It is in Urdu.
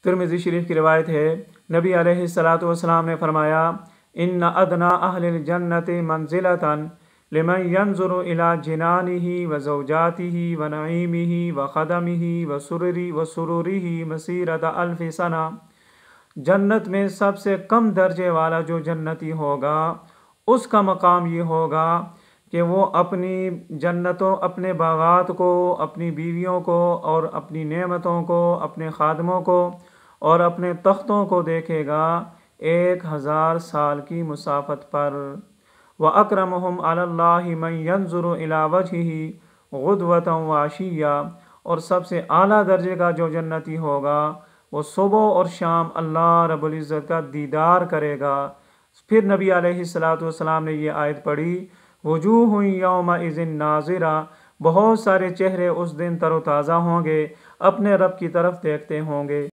ترمذی شریف کی روایت ہے، نبی علیہ الصلوۃ والسلام نے فرمایا، ان ادنا اہل الجنت منزلۃ لمن ينظر الى جنانه وزوجاته ونعیمه وخدمه وسروره مسیرۃ 1000 سنہ۔ جنت میں سب سے کم درجے والا جو جنتی ہوگا اس کا مقام یہ ہوگا کہ وہ اپنی جنتوں، اپنے باغات کو، اپنی بیویوں کو اور اپنی نعمتوں کو، اپنے خادموں کو اور اپنے تختوں کو دیکھے گا 1000 سال کی مسافت پر۔ وَأَكْرَمُهُمْ عَلَى اللَّهِ مَنْ يَنْظُرُ إِلَى وَجْهِهِ غُدْوَةً وَعَشِيًّا، اور سب سے اعلیٰ درجے کا جو جنتی ہوگا وہ صبح اور شام اللہ رب العزت کا دیدار کرے گا۔ پھر نبی علیہ الصلوۃ والسلام نے یہ آیت پڑھی، وجوہ یومئذ ناظرہ، بہت سارے چہرے اس دن تر و تازہ ہوں گے، اپنے رب کی طرف دیکھتے ہوں گے۔